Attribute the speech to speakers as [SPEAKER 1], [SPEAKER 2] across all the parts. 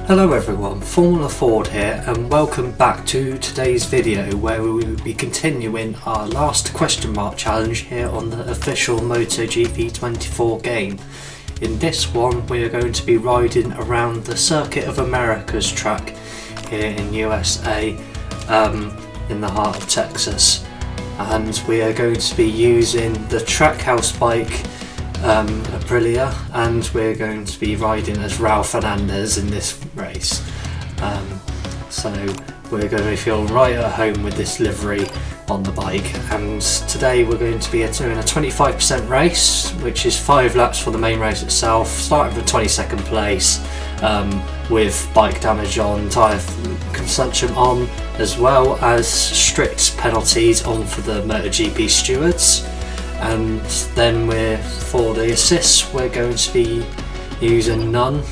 [SPEAKER 1] Hello everyone, Formula Ford here and welcome back to today's video where we will be continuing our last question mark challenge here on the official MotoGP 24 game. In this one we are going to be riding around the Circuit of America's track here in USA in the heart of Texas, and we are going to be using the Trackhouse bike Aprilia, and we're going to be riding as Raul Fernandez in this race. So we're going to feel right at home with this livery on the bike, and today we're going to be doing a 25% race, which is 5 laps for the main race itself, starting with 22nd place with bike damage on, tyre consumption on, as well as strict penalties on for the MotoGP stewards. And then for the assists we're going to be using none,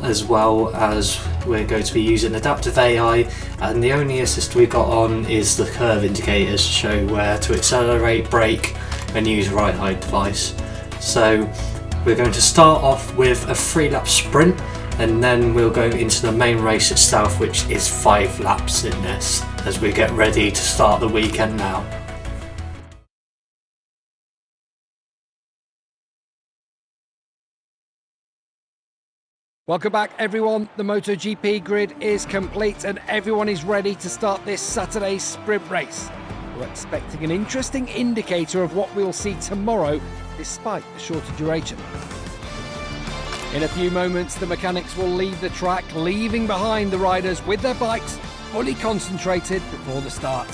[SPEAKER 1] as well as we're going to be using adaptive AI, and the only assist we got on is the curve indicators to show where to accelerate, brake and use a right eye device. So we're going to start off with a 3-lap sprint, and then we'll go into the main race itself, which is 5 laps in this, as we get ready to start the weekend now.
[SPEAKER 2] Welcome back everyone, the MotoGP grid is complete and everyone is ready to start this Saturday's sprint race. We're expecting an interesting indicator of what we'll see tomorrow despite the shorter duration. In a few moments the mechanics will leave the track, leaving behind the riders with their bikes fully concentrated before the start.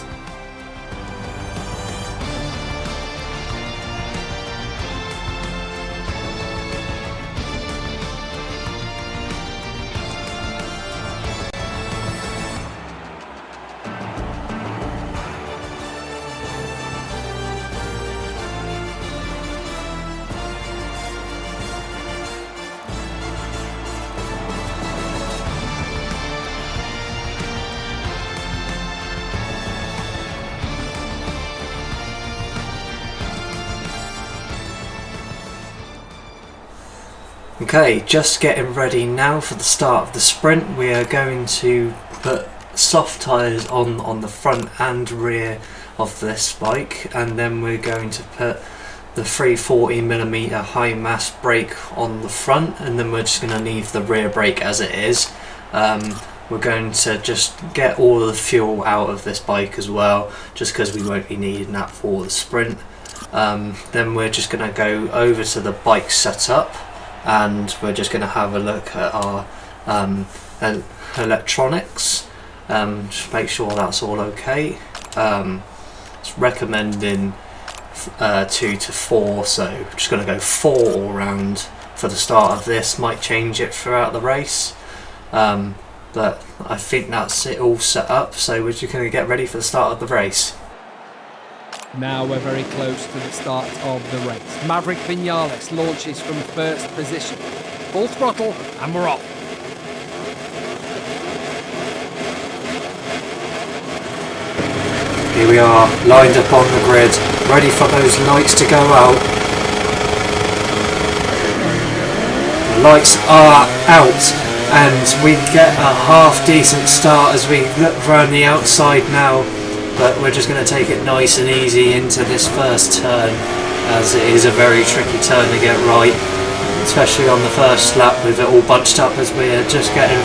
[SPEAKER 1] Okay, just getting ready now for the start of the sprint. We are going to put soft tyres on the front and rear of this bike, and then we're going to put the 340mm high mass brake on the front, and then we're just going to leave the rear brake as it is. We're going to just get all of the fuel out of this bike as well, just because we won't be needing that for the sprint. Then we're just going to go over to the bike setup, and we're just going to have a look at our electronics, just make sure that's all okay. It's recommending 2 to 4, so just going to go 4 all round for the start of this. Might change it throughout the race, but I think that's it all set up, so we're just going to get ready for the start of the race.
[SPEAKER 2] Now we're very close to the start of the race. Maverick Vinales launches from first position. Full throttle and we're off.
[SPEAKER 1] Here we are, lined up on the grid, ready for those lights to go out. The lights are out, and we get a half decent start as we look around the outside now. But we're just going to take it nice and easy into this first turn, as it is a very tricky turn to get right, especially on the first lap with it all bunched up as we're just getting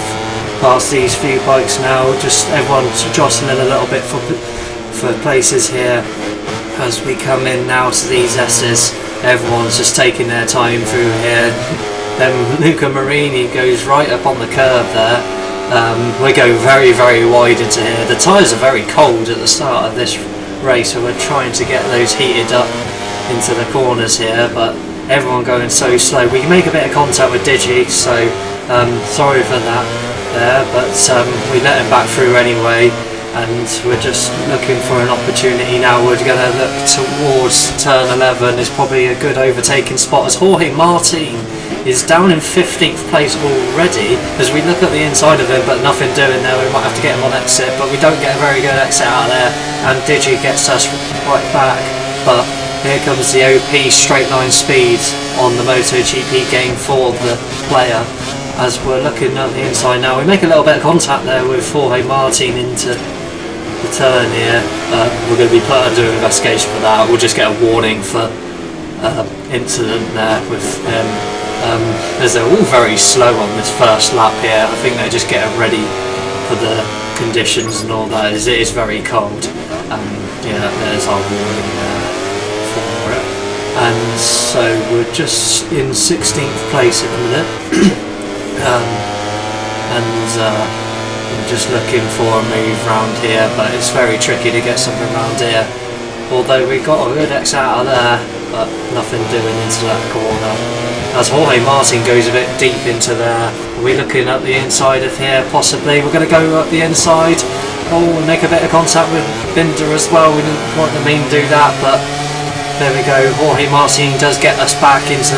[SPEAKER 1] past these few bikes now. Just everyone's jostling a little bit for places here as we come in now to these S's. Everyone's just taking their time through here. Then Luca Marini goes right up on the curb there. We go very wide into here. The tyres are very cold at the start of this race, so we're trying to get those heated up into the corners here, but everyone going so slow. We can make a bit of contact with Digi, so sorry for that there, but we let him back through anyway, and we're just looking for an opportunity now. We're going to look towards turn 11. It's probably a good overtaking spot as Jorge Martin is down in 15th place already, as we look at the inside of him, but nothing doing there. We might have to get him on exit, but we don't get a very good exit out of there, and Digi gets us right back. But here comes the OP straight line speed on the MotoGP game for the player, as we're looking at the inside now. We make a little bit of contact there with Jorge Martin into the turn here. We're going to be put under investigation for that. We'll just get a warning for incident there with them, as they're all very slow on this first lap here. I think they're just getting ready for the conditions and all that. It is very cold. Yeah, there's our warning there for it. And so we're just in 16th place at the minute. I'm just looking for a move round here, but it's very tricky to get something round here. Although we got a good exit out of there, but nothing doing into that corner. As Jorge Martin goes a bit deep into there. Are we looking at the inside of here? Possibly. We're going to go up the inside. Oh, we'll make a bit of contact with Binder as well. We didn't quite mean to do that, but there we go. Jorge Martin does get us back into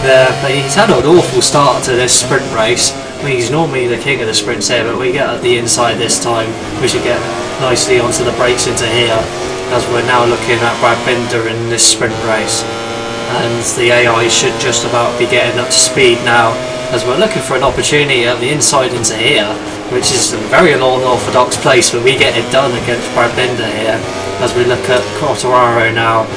[SPEAKER 1] there, but he's had an awful start to this sprint race. I mean, he's normally the king of the sprints here, but we get at the inside this time. We should get nicely onto the brakes into here, as we're now looking at Brad Binder in this sprint race. And the AI should just about be getting up to speed now, as we're looking for an opportunity at the inside into here, which is a very unorthodox place, but we get it done against Brad Binder here. As we look at Quartararo now,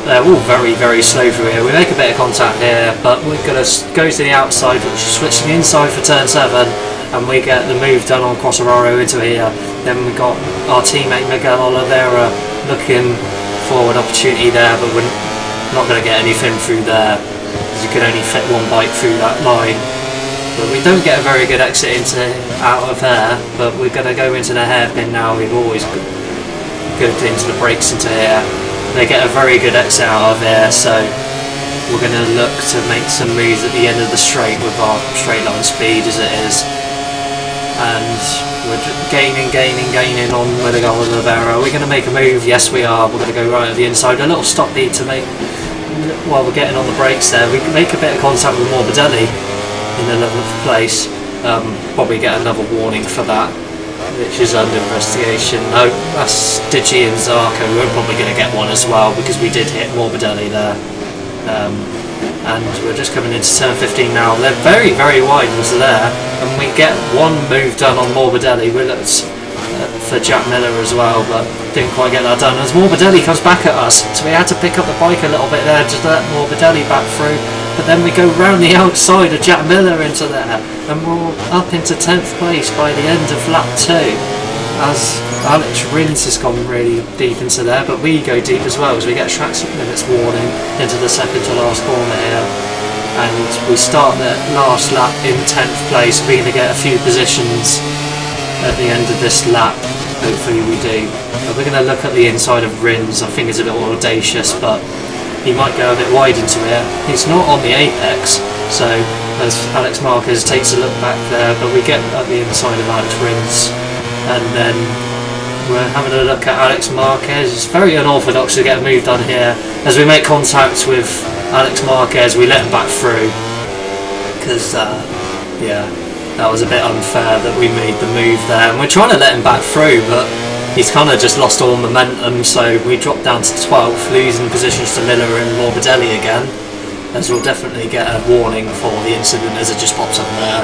[SPEAKER 1] they're all very slow through here. We make a bit of contact here, but we're going to go to the outside, which is switching inside for turn 7, and we get the move done on Quartararo into here. Then we got our teammate Miguel Oliveira looking for an opportunity there, but we're not going to get anything through there, because you can only fit one bike through that line. But we don't get a very good exit out of there, but we're going to go into the hairpin now. We've always go into the brakes into here. They get a very good exit out of here, so we're going to look to make some moves at the end of the straight with our straight line speed as it is. And we're gaining on Miguel Oliveira. Are we going to make a move? Yes, we are. We're going to go right at the inside. A little stoppy to make while we're getting on the brakes there. We can make a bit of contact with Morbidelli in the 11th place. Probably get another warning for that, which is under investigation. No, that's Digi and Zarco. We're probably going to get one as well, because we did hit Morbidelli there. And we're just coming into turn 15 now. They're very wide into there, and we get one move done on Morbidelli. We looked for Jack Miller as well, but didn't quite get that done. As Morbidelli comes back at us, so we had to pick up the bike a little bit there to let Morbidelli back through. But then we go round the outside of Jack Miller into there, and we're up into 10th place by the end of lap 2, as Alex Rins has gone really deep into there, but we go deep as well, as we get a track limits warning into the second to last corner here. And we start the last lap in 10th place. We're going to get a few positions at the end of this lap, hopefully we do. But we're going to look at the inside of Rins. I think it's a bit audacious, but he might go a bit wide into it. He's not on the apex, so as Alex Marquez takes a look back there, but we get at the inside of Alex Rins, and then we're having a look at Alex Marquez. It's very unorthodox to get a move done here. As we make contact with Alex Marquez, we let him back through, because yeah, that was a bit unfair that we made the move there, and we're trying to let him back through, but he's kind of just lost all momentum, so we drop down to 12th, losing positions to Miller and Morbidelli again, as we'll definitely get a warning for the incident as it just pops up there.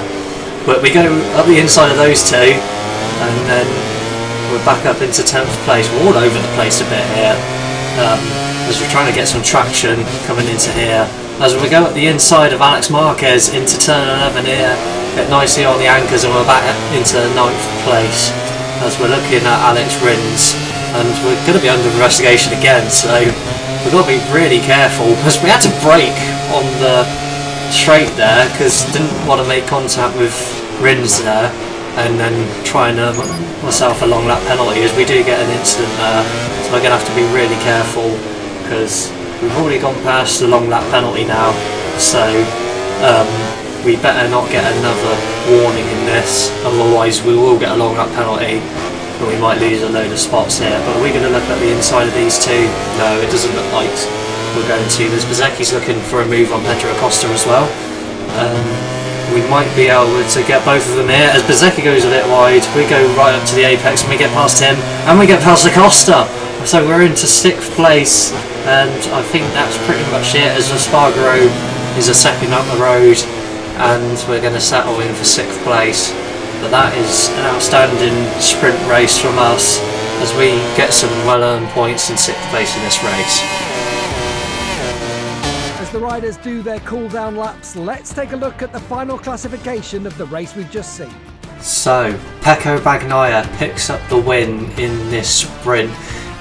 [SPEAKER 1] But we go up the inside of those two, and then we're back up into 10th place. We're all over the place a bit here, as we're trying to get some traction coming into here. As we go up the inside of Alex Marquez into turn 11 here, get nicely on the anchors, and we're back into 9th place, as we're looking at Alex Rins, and we're going to be under investigation again, so we've got to be really careful, because we had to brake on the straight there, because didn't want to make contact with Rins there, and then try and earn myself a long lap penalty, as we do get an incident there, so we're going to have to be really careful, because we've already gone past the long lap penalty now, so we better not get another warning in this, otherwise we will get a long lap penalty and we might lose a load of spots here. But we're going to look at the inside of these two. No, it doesn't look like we're going to. There's Bezecchi's looking for a move on Pedro Acosta as well. We might be able to get both of them here. As Bezecchi goes a bit wide, we go right up to the apex and we get past him, and we get past Acosta. So we're into 6th place, and I think that's pretty much it, as Espargaro is a second up the road, and we're going to settle in for 6th place. But that is an outstanding sprint race from us, as we get some well-earned points in 6th place in this race.
[SPEAKER 2] As the riders do their cool-down laps, let's take a look at the final classification of the race we've just seen.
[SPEAKER 1] So, Pecco Bagnaia picks up the win in this sprint,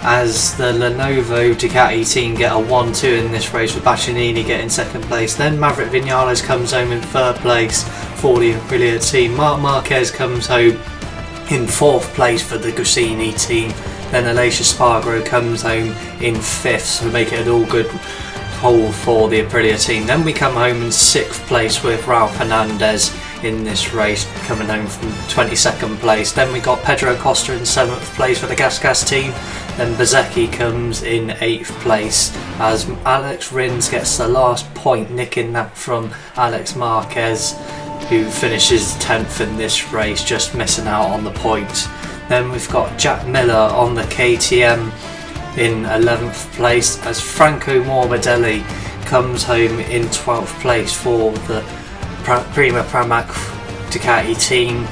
[SPEAKER 1] as the Lenovo Ducati team get a 1-2 in this race, with Bastianini getting 2nd place. Then Maverick Vinales comes home in 3rd place for the Aprilia team. Marc Marquez comes home in 4th place for the Gresini team. Then Aleix Espargaro comes home in 5th, so make it an all-good hole for the Aprilia team. Then we come home in 6th place with Raul Fernandez in this race, coming home from 22nd place. Then we got Pedro Costa in 7th place for the Gas team. Then Bezzecchi comes in 8th place, as Alex Rins gets the last point, nicking that from Alex Marquez, who finishes 10th in this race, just missing out on the points. Then we've got Jack Miller on the KTM in 11th place, as Franco Morbidelli comes home in 12th place for the Prima Pramac Ducati team,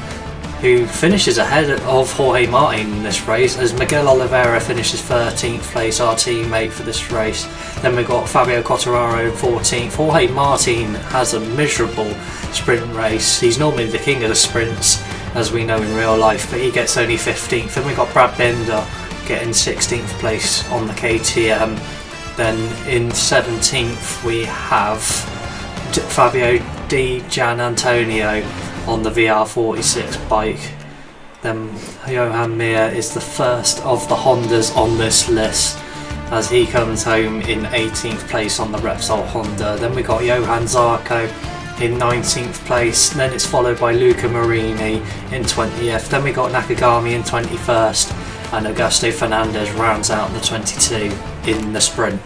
[SPEAKER 1] who finishes ahead of Jorge Martin in this race, as Miguel Oliveira finishes 13th place, our teammate for this race. Then we've got Fabio Quartararo 14th. Jorge Martin has a miserable sprint race. He's normally the king of the sprints, as we know in real life, but he gets only 15th. Then we've got Brad Binder getting 16th place on the KTM. Then in 17th we have Fabio Di Gianantonio on the VR46 bike. Then Johan Mir is the first of the Hondas on this list, as he comes home in 18th place on the Repsol Honda. Then we got Johan Zarco in 19th place, then it's followed by Luca Marini in 20th. Then we got Nakagami in 21st, and Augusto Fernandez rounds out the 22 in the sprint.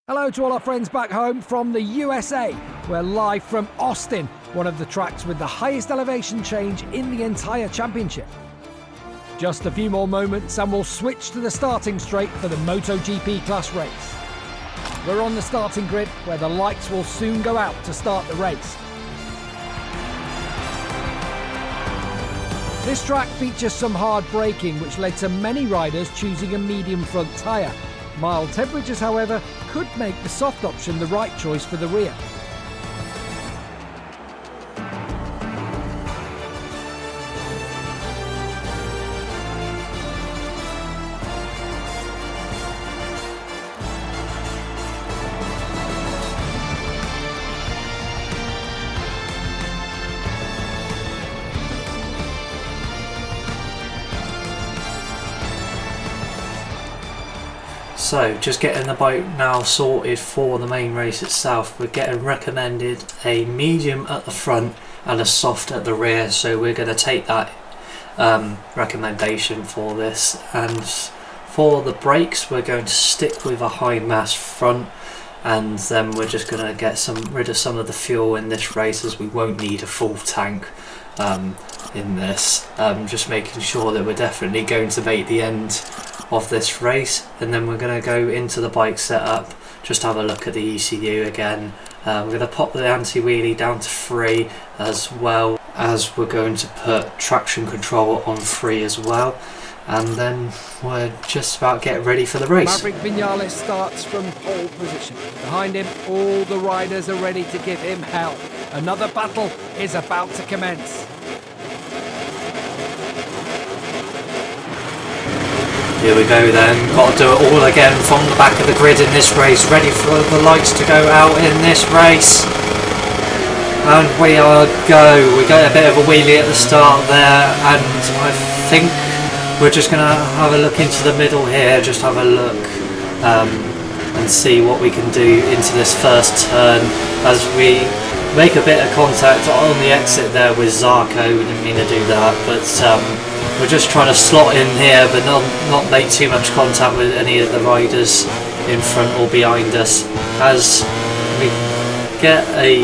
[SPEAKER 2] Hello to all our friends back home from the USA. We're live from Austin, one of the tracks with the highest elevation change in the entire championship. Just a few more moments and we'll switch to the starting straight for the MotoGP class race. We're on the starting grid, where the lights will soon go out to start the race. This track features some hard braking, which led to many riders choosing a medium front tyre. Mild temperatures, however, could make the soft option the right choice for the rear.
[SPEAKER 1] So, just getting the bike now sorted for the main race itself. We're getting recommended a medium at the front and a soft at the rear, so we're going to take that recommendation for this. And for the brakes, we're going to stick with a high mass front, and then we're just going to get rid of some of the fuel in this race, as we won't need a full tank in this. Just making sure that we're definitely going to make the end of this race, and then we're going to go into the bike setup, just have a look at the ECU again. We're going to pop the anti-wheelie down to 3, as well as we're going to put traction control on 3 as well, and then we're just about getting ready for the race.
[SPEAKER 2] Maverick Vinales starts from pole position. Behind him, all the riders are ready to give him hell. Another battle is about to commence.
[SPEAKER 1] Here we go then, got to do it all again from the back of the grid in this race, ready for the lights to go out in this race. And we are go. We got a bit of a wheelie at the start there, and I think we're just going to have a look into the middle here, just have a look and see what we can do into this first turn, as we make a bit of contact on the exit there with Zarco. We didn't mean to do that, but we're just trying to slot in here, but not make too much contact with any of the riders in front or behind us, as we get a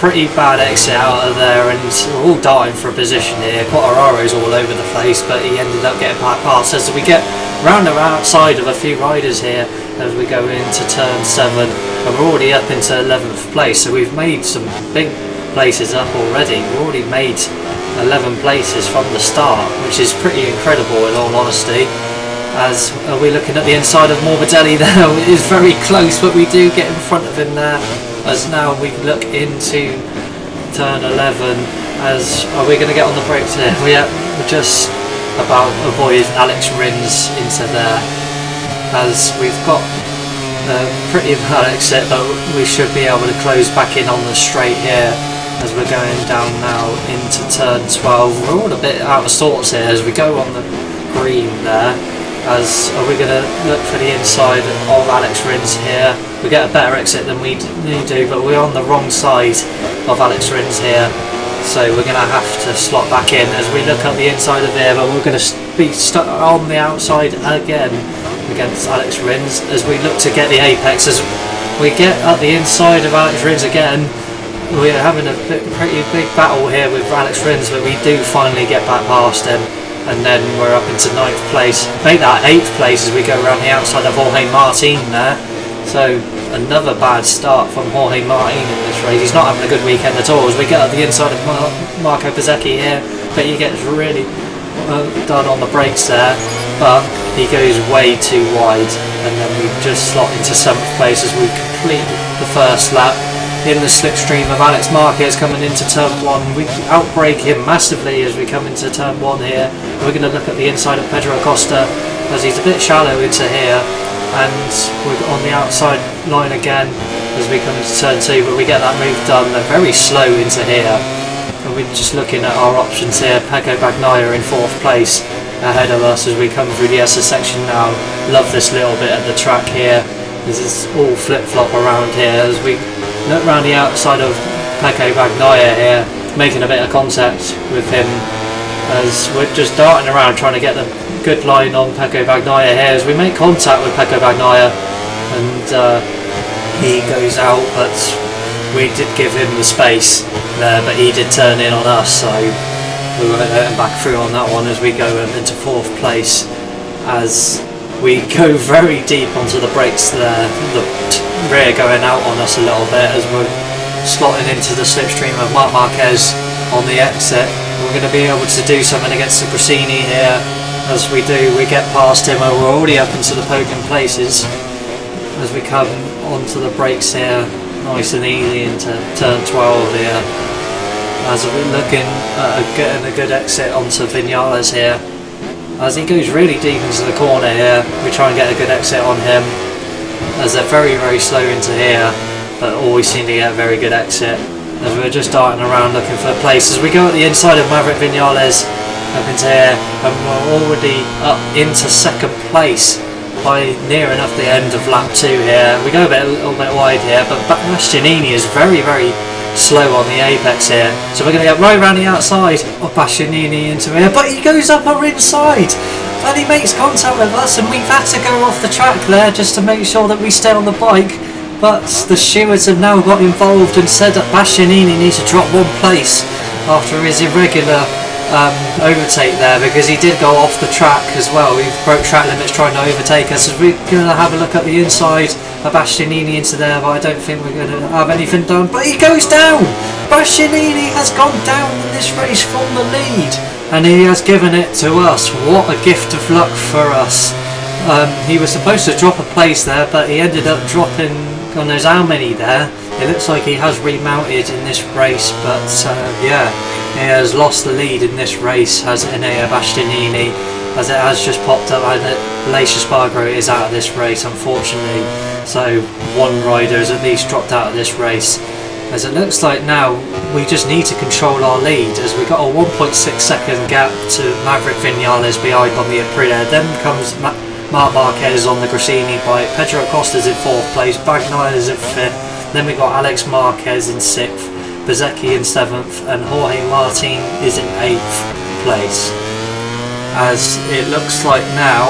[SPEAKER 1] pretty bad exit out of there, and we're all dying for a position here. Quartararo's all over the place, but he ended up getting past us. So we get round the outside of a few riders here as we go into turn 7, and we're already up into 11th place. So we've made some big places up already. We've already made 11 places from the start, which is pretty incredible in all honesty. As we're looking at the inside of Morbidelli there, it is very close, but we do get in front of him there. As now we look into turn 11, as are we going to get on the brakes here? We're just about avoid Alex Rins into there, as we've got a pretty bad exit, but we should be able to close back in on the straight here as we're going down now into turn 12. We're all a bit out of sorts here as we go on the green there. As are we going to look for the inside of Alex Rins here? We get a better exit than we do, but we're on the wrong side of Alex Rins here, so we're going to have to slot back in as we look at the inside of here, but we're going to be stuck on the outside again against Alex Rins as we look to get the apex. As we get at the inside of Alex Rins again, we're having a pretty big battle here with Alex Rins, but we do finally get back past him, and then we're up into 9th place. Make that 8th place as we go around the outside of Jorge Martin there. So another bad start from Jorge Martin in this race. He's not having a good weekend at all as we get at the inside of Marco Bezzecchi here, but he gets really done on the brakes there, but he goes way too wide, and then we just slot into 7th place as we complete the first lap in the slipstream of Alex Marquez coming into turn 1. We outbrake him massively as we come into turn 1 here. We're going to look at the inside of Pedro Acosta as he's a bit shallow into here, and we're on the outside line again as we come into turn 2, but we get that move done. They're very slow into here, and we're just looking at our options here. Pecco Bagnaia in 4th place ahead of us as we come through the Essa section now. Love this little bit of the track here. This is all flip-flop around here as we look around the outside of Pecco Bagnaia here, making a bit of contact with him as we're just darting around trying to get the good line on Pecco Bagnaia here as we make contact with Pecco Bagnaia, and he goes out, but we did give him the space there, but he did turn in on us, so we won't let him back through on that one as we go into 4th place as we go very deep onto the brakes there, the rear going out on us a little bit as we're slotting into the slipstream of Marc Marquez on the exit. We're going to be able to do something against the Brasini here. As we do, we get past him and we're already up into the podium places as we come onto the brakes here, nice and easy into turn 12 here. As we're looking at getting a good exit onto Vinales here. As he goes really deep into the corner here, we try and get a good exit on him as they're very, very slow into here, but always seem to get a very good exit as we're just darting around looking for places. We go at the inside of Maverick Vinales up into here, and we're already up into 2nd place by near enough the end of lap 2 here. We go a little bit wide here, but Bastianini is very, very slow on the apex here, so we're going to get right around the outside of Bastianini into here, but he goes up our inside and he makes contact with us, and we've had to go off the track there just to make sure that we stay on the bike, but the stewards have now got involved and said that Bastianini needs to drop 1 place after his irregular overtake there, because he did go off the track as well. He broke track limits trying to overtake us, so we're going to have a look at the inside of Bastianini into there, but I don't think we're going to have anything done. But he goes down! Bastianini has gone down in this race from the lead, and he has given it to us. What a gift of luck for us. He was supposed to drop a place there, but he ended up dropping God knows how many there. It looks like he has remounted in this race, but yeah, he has lost the lead in this race, has Enea Bastianini, as it has just popped up and Lacia Spargo is out of this race, unfortunately. So 1 rider has at least dropped out of this race, as it looks like now we just need to control our lead, as we got a 1.6 second gap to Maverick Vinales behind on the Aprilia. Then comes Marc Marquez on the Grassini bike, Pedro Acosta's in 4th place, Bagnaia's in 5th, then we got Alex Marquez in 6th, Bezzecchi in 7th, and Jorge Martin is in 8th place. As it looks like now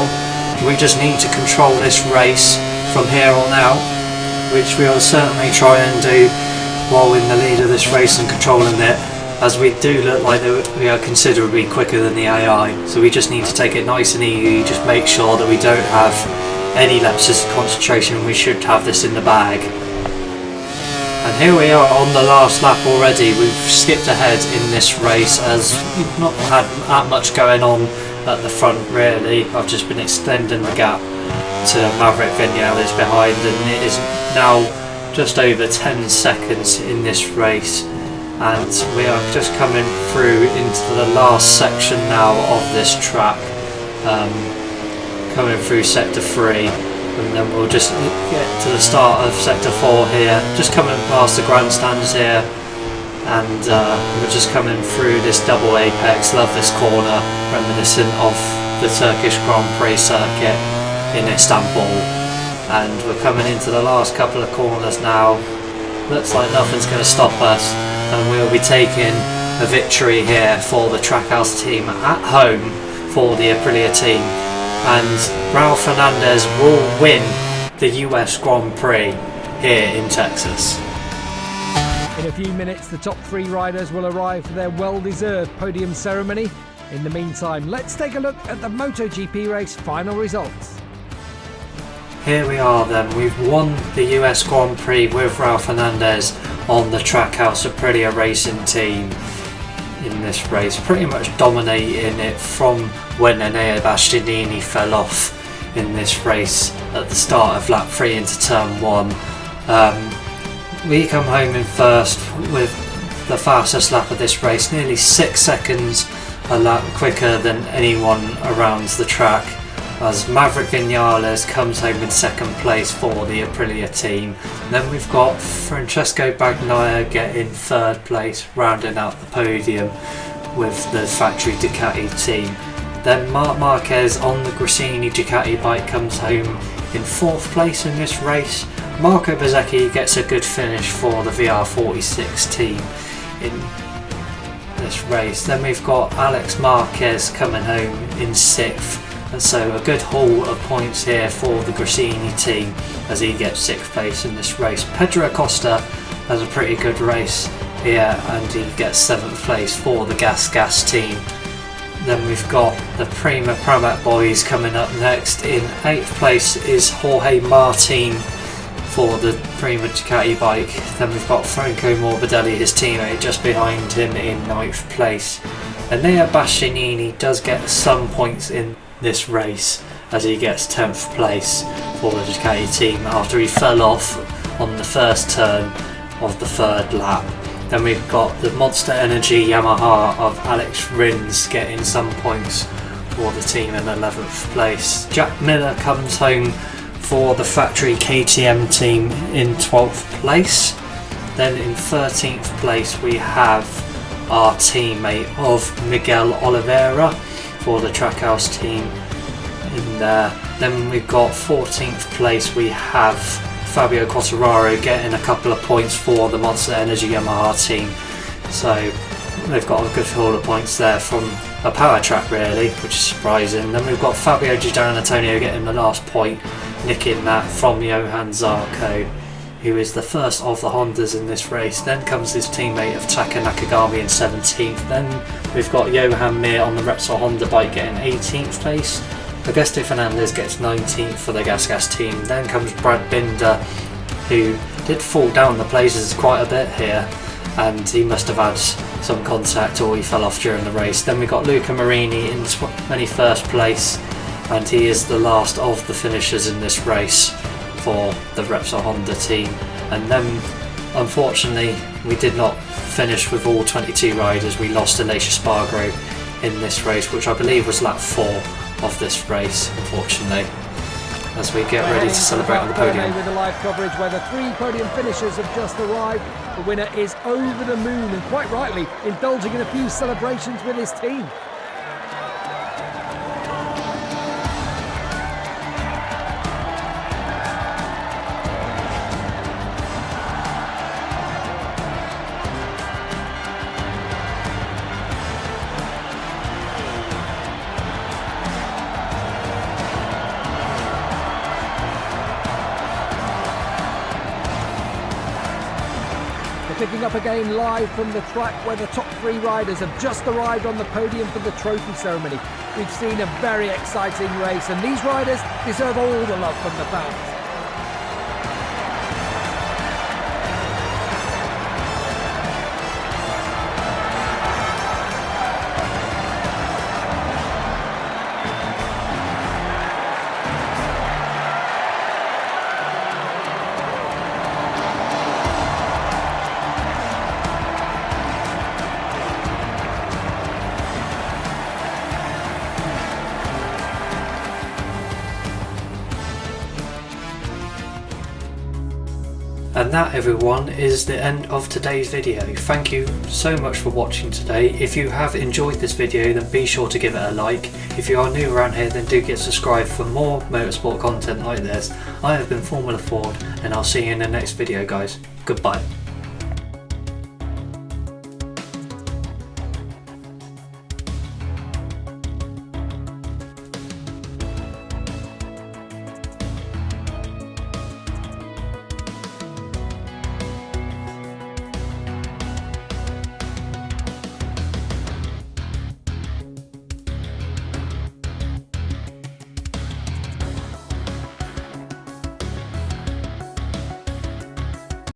[SPEAKER 1] we just need to control this race from here on out, which we'll certainly try and do. while in the lead of this race and controlling it, as we do look like we are considerably quicker than the AI. So we just need to take it nice and easy, just make sure that we don't have any lapses of concentration, and we should have this in the bag. And here we are on the last lap already. We've skipped ahead in this race as we've not had that much going on at the front really. I've just been extending the gap to Maverick Vinales behind, and it is now just over 10 seconds in this race, and we are just coming through into the last section now of this track, coming through sector 3, and then we'll just get to the start of sector 4 here, just coming past the grandstands here, and we're just coming through this double apex. Love this corner, reminiscent of the Turkish Grand Prix circuit in Istanbul. And we're coming into the last couple of corners now. Looks like nothing's going to stop us, and we'll be taking a victory here for the Trackhouse team at home for the Aprilia team, and Raul Fernandez will win the US Grand Prix here in Texas.
[SPEAKER 2] In a few minutes, the top 3 riders will arrive for their well-deserved podium ceremony. In the meantime, let's take a look at the MotoGP race final results.
[SPEAKER 1] Here we are then, we've won the US Grand Prix with Raul Fernandez on the Trackhouse Aprilia racing team in this race, pretty much dominating it from when Enea Bastianini fell off in this race at the start of lap 3 into turn 1. We come home in first with the fastest lap of this race, nearly 6 seconds a lap quicker than anyone around the track, as Maverick Vinales comes home in second place for the Aprilia team. And then we've got Francesco Bagnaia getting third place, rounding out the podium with the factory Ducati team. Then Marc Marquez on the Gresini Ducati bike comes home in fourth place in this race. Marco Bezzecchi gets a good finish for the VR46 team in this race. Then we've got Alex Marquez coming home in sixth. And so a good haul of points here for the Gresini team as he gets 6th place in this race. Pedro Acosta has a pretty good race here, and he gets 7th place for the Gas team. Then we've got the Prima Pramac boys coming up next. In 8th place is Jorge Martin for the Prima Ducati bike. Then we've got Franco Morbidelli, his teammate, just behind him in 9th place. Enea Bastianini does get some points in this race as he gets 10th place for the Ducati team after he fell off on the first turn of the 3rd lap. Then we've got the Monster Energy Yamaha of Alex Rins getting some points for the team in 11th place. Jack Miller comes home for the factory KTM team in 12th place. Then in 13th place we have our teammate of Miguel Oliveira for the Trackhouse team in there. Then we've got 14th place, we have Fabio Quartararo getting a couple of points for the Monster Energy Yamaha team. So they've got a good haul of points there from a power track really, which is surprising. Then we've got Fabio Di Giannantonio getting the last point, nicking that from Johan Zarco, who is the first of the Hondas in this race. Then comes his teammate of Taka Nakagami in 17th. Then we've got Johan Mir on the Repsol Honda bike getting 18th place. Augusto Fernandez gets 19th for the Gas team. Then comes Brad Binder, who did fall down the places quite a bit here, and he must have had some contact or he fell off during the race. Then we got Luca Marini in 21st place, and he is the last of the finishers in this race for the Repsol Honda team. And then unfortunately we did not finish with all 22 riders. We lost Alicia Spargo in this race, which I believe was lap 4 of this race, unfortunately, as we get ready to celebrate on the podium.
[SPEAKER 2] With the live coverage where the 3 podium finishers have just arrived. The winner is over the moon, and quite rightly indulging in a few celebrations with his team. The picking up again live from the track where the top 3 riders have just arrived on the podium for the trophy ceremony. We've seen a very exciting race, and these riders deserve all the love from the fans.
[SPEAKER 1] And that, everyone, is the end of today's video. Thank you so much for watching today. If you have enjoyed this video, then be sure to give it a like. If you are new around here, then do get subscribed for more motorsport content like this. I have been Formula Ford, and I'll see you in the next video, guys. Goodbye.